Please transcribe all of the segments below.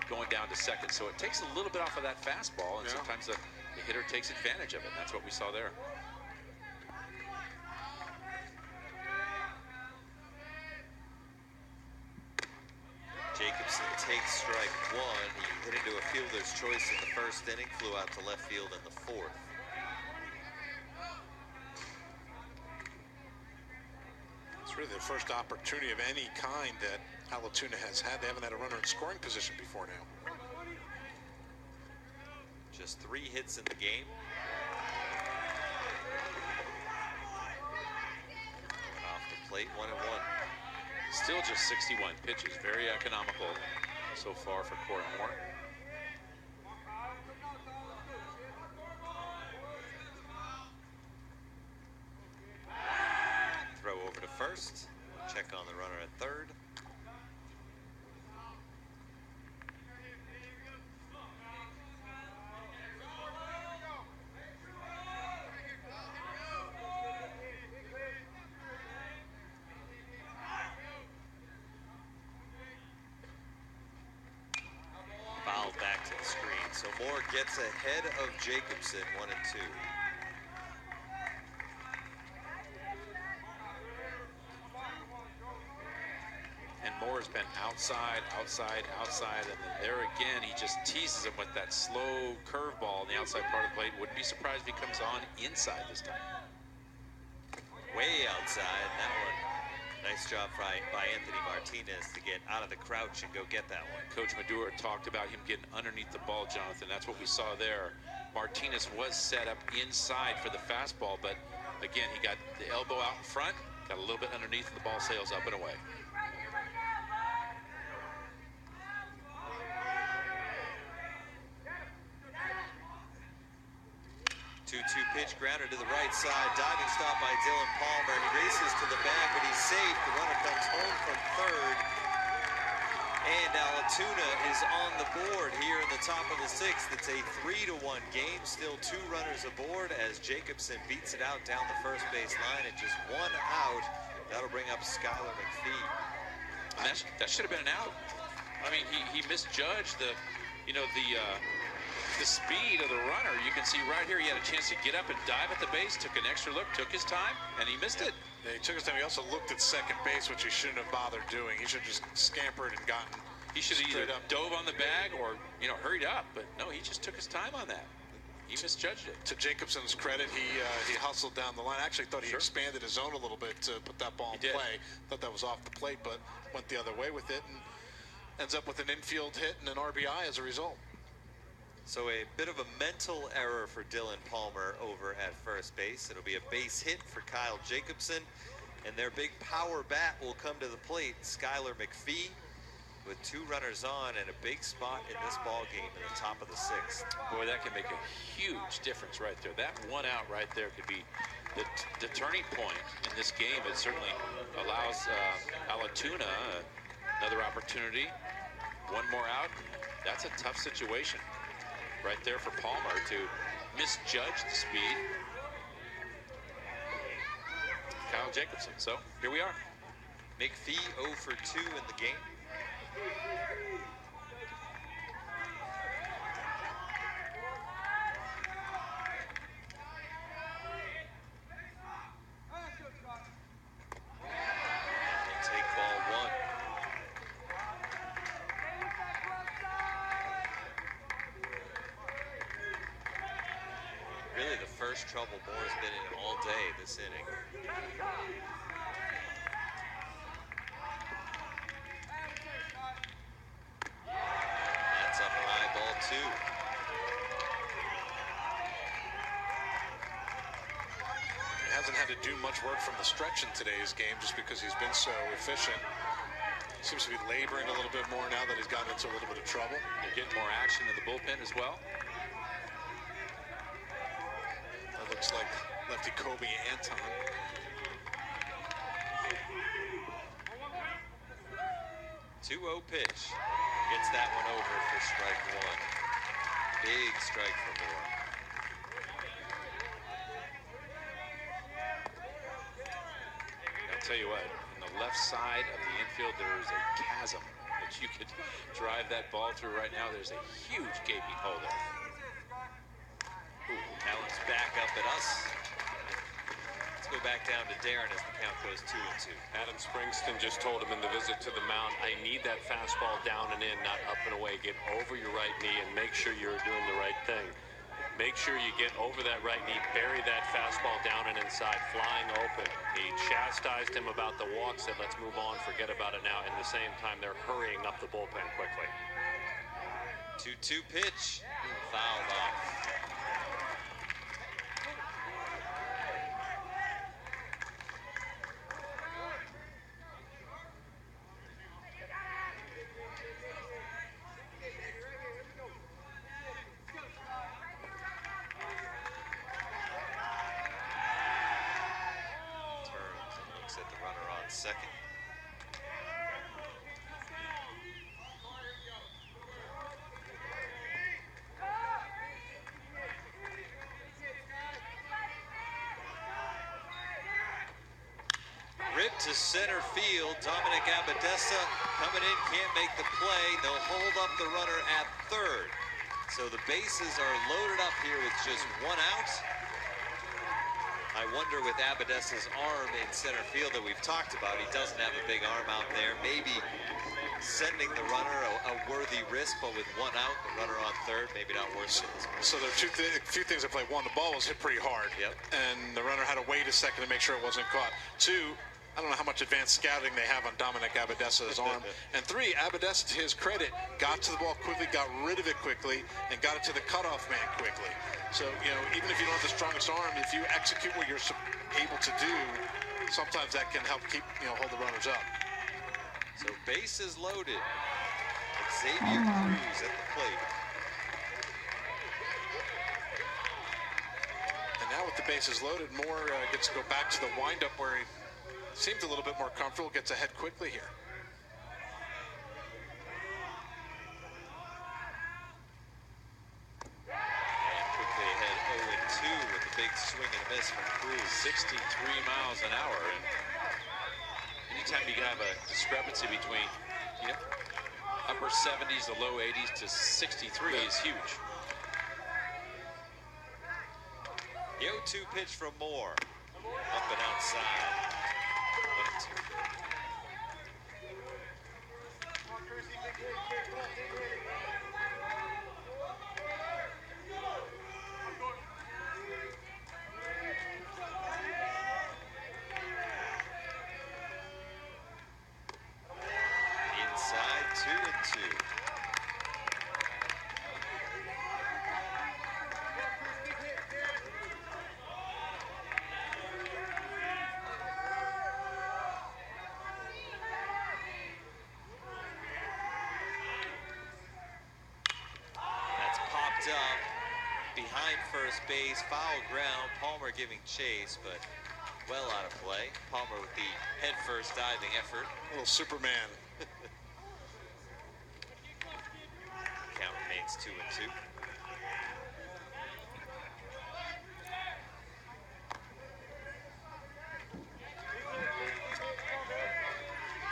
going down to second. So it takes a little bit off of that fastball, and sometimes the hitter takes advantage of it. And that's what we saw there. Jacobson takes strike one. He hit into a fielder's choice in the first inning, flew out to left field in the fourth. It's really the first opportunity of any kind that Allatoona has had. They haven't had a runner in scoring position before now. Just 3 hits in the game. And off the plate, 1-1. Still just 61 pitches, very economical so far for Corey Moore. Throw over to first, check on the runner at third. Foul back to the screen, so Moore gets ahead of Jacobson, 1-2. And Moore's been outside, outside, outside, and then there again, he just teases him with that slow curveball in the outside part of the plate. Wouldn't be surprised if he comes on inside this time. Way outside, that one. Nice job by Anthony Martinez to get out of the crouch and go get that one. Coach Madura talked about him getting underneath the ball, Jonathan. That's what we saw there. Martinez was set up inside for the fastball, but again, he got the elbow out in front, got a little bit underneath, and the ball sails up and away. 2-2 pitch, grounder to the right side. Diving stop by Dylan Palmer. He races to the bag, but he's safe. The runner comes home from third. And Allatoona is on the board here in the top of the sixth. It's a 3-1 game. Still 2 runners aboard as Jacobson beats it out down the first base line, and just 1 out. That'll bring up Skylar McPhee. That should have been an out. I mean, he misjudged the speed of the runner. You can see right here, he had a chance to get up and dive at the base, took an extra look, took his time, and he missed it. Yeah, he took his time. He also looked at second base, which he shouldn't have bothered doing. He should have just scampered and gotten. He should have either dove on the bag or, hurried up, but no, he just took his time on that. He misjudged it. To Jacobson's credit, he hustled down the line. I actually thought he expanded his zone a little bit to put that ball in play. Thought that was off the plate, but went the other way with it and ends up with an infield hit and an RBI as a result. So a bit of a mental error for Dylan Palmer over at first base. It'll be a base hit for Kyle Jacobson, and their big power bat will come to the plate. Skylar McPhee with 2 runners on and a big spot in this ball game in the top of the sixth. Boy, that can make a huge difference right there. That 1 out right there could be the turning point in this game. It certainly allows Allatoona another opportunity. 1 more out. That's a tough situation right there for Palmer to misjudge the speed. Kyle Jacobson. So here we are. McPhee 0 for 2 in the game. Take ball 1. Really the first trouble Moore's been in all day this inning. That's up high, ball 2. He hasn't had to do much work from the stretch in today's game just because he's been so efficient. Seems to be laboring a little bit more now that he's gotten into a little bit of trouble. They're getting more action in the bullpen as well. That looks like lefty Kobe Anton. Two-0 pitch. Gets that one over for strike 1. Big strike for Moore. I'll tell you what, on the left side of the infield, there is a chasm that you could drive that ball through right now. There's a huge gaping hole there. Allen's back up at us. Let's go back down to Darren as the count goes 2-2. Adam Springston just told him in the visit to the mound, I need that fastball down and in, not up and away. Get over your right knee and make sure you're doing the right thing. Make sure you get over that right knee, bury that fastball down and inside, flying open. He chastised him about the walk, said, let's move on, forget about it now. And at the same time, they're hurrying up the bullpen quickly. 2-2 pitch, fouled off. Second. Ripped to center field. Dominic Abadessa coming in, can't make the play. They'll hold up the runner at third. So the bases are loaded up here with just one out. I wonder with Abadessa's arm in center field that we've talked about, he doesn't have a big arm out there. Maybe sending the runner a worthy risk, but with one out, the runner on third, maybe not worth it. So there are a few things at play. One, the ball was hit pretty hard. Yep. And the runner had to wait a second to make sure it wasn't caught. Two, I don't know how much advanced scouting they have on Dominic Abadessa's arm. And three, Abadessa, to his credit, got to the ball quickly, got rid of it quickly, and got it to the cutoff man quickly. So, you know, even if you don't have the strongest arm, if you execute what you're able to do, sometimes that can help keep, hold the runners up. So bases loaded. Xavier Cruz at the plate. And now with the bases loaded, Moore gets to go back to the windup where he seemed a little bit more comfortable, gets ahead quickly here. Big swing and miss from Cruz. 63 miles an hour. And anytime you can have a discrepancy between upper 70s to low 80s to 63 is huge. The 0-2 pitch from Moore. Up and outside. 1-2. Up behind first base, foul ground. Palmer giving chase, but well out of play. Palmer with the head-first diving effort. A little Superman. Count remains 2-2.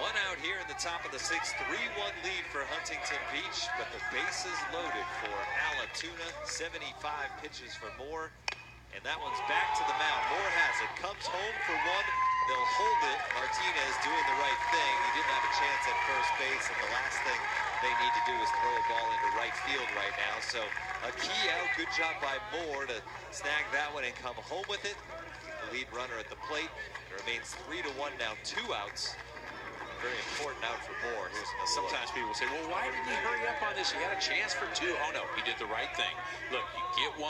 One out here in the top of the sixth, 3-1 lead for Huntington Beach, but the bases loaded for Allatoona. 75 pitches for Moore, and that one's back to the mound. Moore has it, comes home for one. They'll hold it. Martinez doing the right thing. He didn't have a chance at first base, and the last thing they need to do is throw a ball into right field right now. So a key out. Good job by Moore to snag that one and come home with it. The lead runner at the plate. It remains 3-1 now, 2 outs. Very important out for Moore. Sometimes people say, well, why didn't he hurry up on this? He had a chance for 2. Oh, no, he did the right thing. Look, you get 1,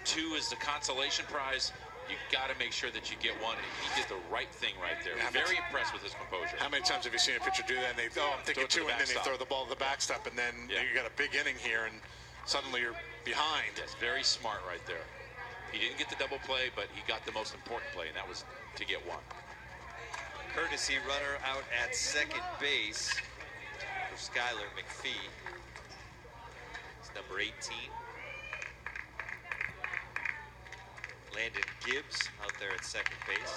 2 is the consolation prize. You got to make sure that you get 1. He did the right thing right there. Very impressed with his composure. How many times have you seen a pitcher do that? And I'm thinking 2, and then they throw the ball to the backstop, and then you got a big inning here, and suddenly you're behind. Yes, very smart right there. He didn't get the double play, but he got the most important play, and that was to get 1. Courtesy runner out at second base for Skylar McPhee. It's number 18. Landon Gibbs out there at second base.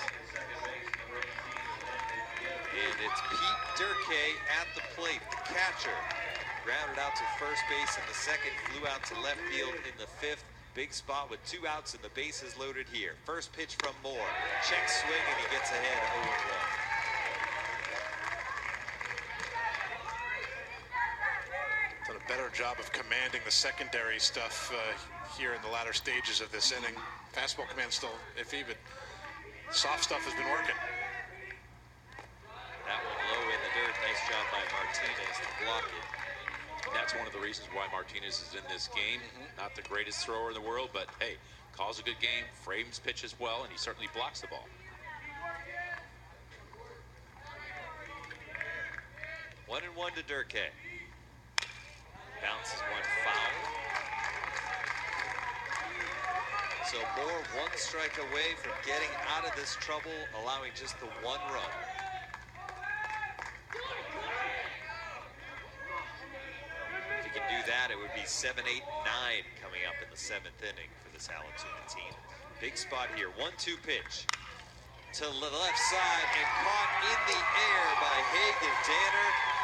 And it's Pete Durkee at the plate, the catcher. Grounded out to first base in the second, flew out to left field in the fifth. Big spot with 2 outs and the bases loaded here. First pitch from Moore. Check swing and he gets ahead 0-1. Done a better job of commanding the secondary stuff here in the latter stages of this inning. Fastball command still iffy, but soft stuff has been working. That one low in the dirt. Nice job by Martinez to block it. And that's one of the reasons why Martinez is in this game. Not the greatest thrower in the world, but hey, calls a good game, frames pitches well, and he certainly blocks the ball. 1-1 to Durkee. Bounces one foul. So Moore 1 strike away from getting out of this trouble, allowing just the 1 run. If he can do that, it would be 7, 8, 9 coming up in the 7th inning for this Allatoona team. Big spot here. 1-2 pitch to the left side and caught in the air by Hagen Danner.